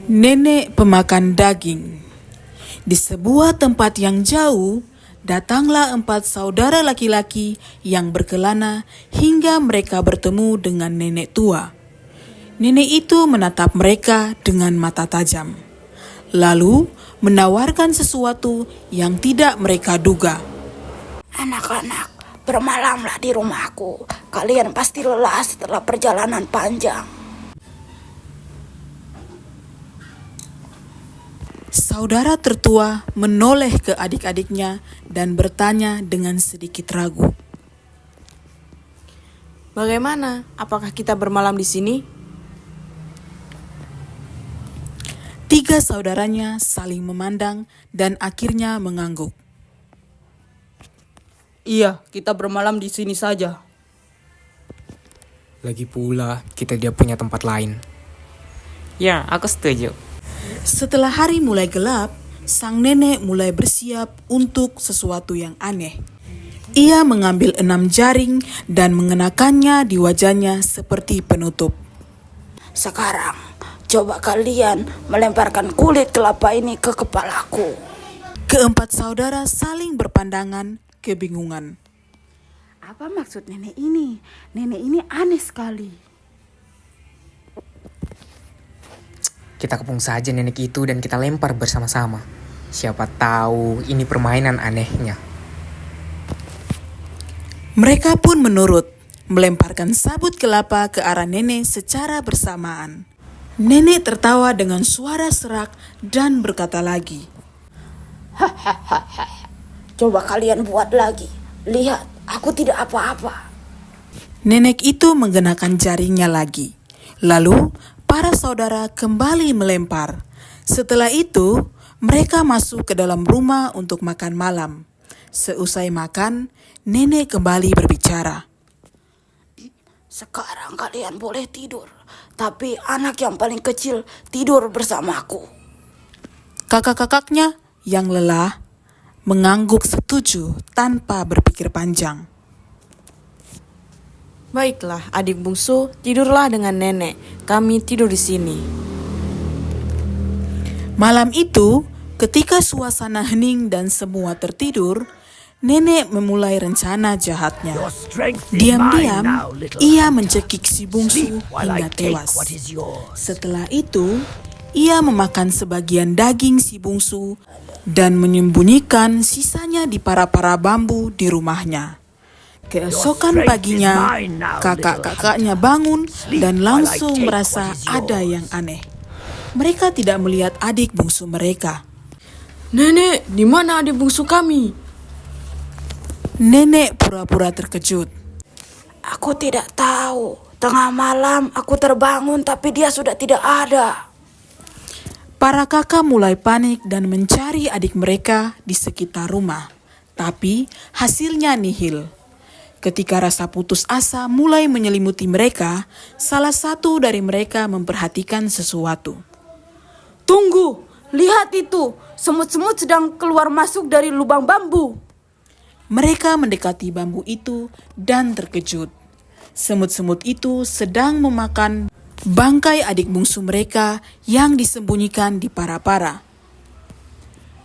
Nenek pemakan daging. Di sebuah tempat yang jauh, datanglah 4 saudara laki-laki yang berkelana hingga mereka bertemu dengan nenek tua. Nenek itu menatap mereka dengan mata tajam, lalu menawarkan sesuatu yang tidak mereka duga. Anak-anak, bermalamlah di rumahku. Kalian pasti lelah setelah perjalanan panjang. Saudara tertua menoleh ke adik-adiknya dan bertanya dengan sedikit ragu. Bagaimana? Apakah kita bermalam di sini? 3 saudaranya saling memandang dan akhirnya mengangguk. Iya, kita bermalam di sini saja. Lagi pula, kita tidak punya tempat lain. Ya, aku setuju. Setelah hari mulai gelap, sang nenek mulai bersiap untuk sesuatu yang aneh. Ia mengambil 6 jaring dan mengenakannya di wajahnya seperti penutup. Sekarang, coba kalian melemparkan kulit kelapa ini ke kepalaku. Keempat saudara saling berpandangan kebingungan. Apa maksud nenek ini? Nenek ini aneh sekali. Kita kepung saja nenek itu dan kita lempar bersama-sama. Siapa tahu ini permainan anehnya. Mereka pun menurut, melemparkan sabut kelapa ke arah nenek secara bersamaan. Nenek tertawa dengan suara serak dan berkata lagi, Coba kalian buat lagi. Lihat, aku tidak apa-apa. Nenek itu menggenakan jaringnya lagi. Lalu, para saudara kembali melempar. Setelah itu, mereka masuk ke dalam rumah untuk makan malam. Seusai makan, nenek kembali berbicara. Sekarang kalian boleh tidur. Tapi anak yang paling kecil tidur bersamaku. Kakak-kakaknya yang lelah mengangguk setuju tanpa berpikir panjang. Baiklah, adik bungsu, tidurlah dengan nenek. Kami tidur di sini. Malam itu, ketika suasana hening dan semua tertidur, nenek memulai rencana jahatnya. Diam-diam, ia mencekik si bungsu hingga tewas. Setelah itu, ia memakan sebagian daging si bungsu dan menyembunyikan sisanya di para-para bambu di rumahnya. Keesokan paginya, kakak-kakaknya bangun dan langsung merasa ada yang aneh. Mereka tidak melihat adik bungsu mereka. Nenek, di mana adik bungsu kami? Nenek pura-pura terkejut. Aku tidak tahu. Tengah malam aku terbangun tapi dia sudah tidak ada. Para kakak mulai panik dan mencari adik mereka di sekitar rumah. Tapi hasilnya nihil. Ketika rasa putus asa mulai menyelimuti mereka, salah satu dari mereka memperhatikan sesuatu. Tunggu, lihat itu. Semut-semut sedang keluar masuk dari lubang bambu. Mereka mendekati bambu itu dan terkejut. Semut-semut itu sedang memakan bangkai adik bungsu mereka yang disembunyikan di para-para.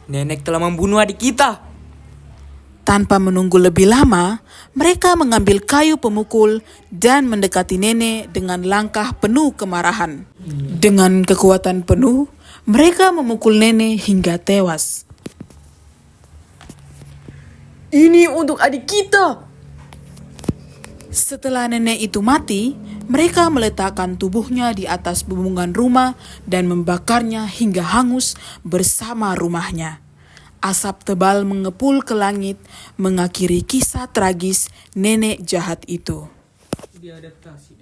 Nenek telah membunuh adik kita. Tanpa menunggu lebih lama, mereka mengambil kayu pemukul dan mendekati nenek dengan langkah penuh kemarahan. Dengan kekuatan penuh, mereka memukul nenek hingga tewas. Ini untuk adik kita. Setelah nenek itu mati, mereka meletakkan tubuhnya di atas bumbungan rumah dan membakarnya hingga hangus bersama rumahnya. Asap tebal mengepul ke langit, mengakhiri kisah tragis nenek jahat itu. Diadaptasi.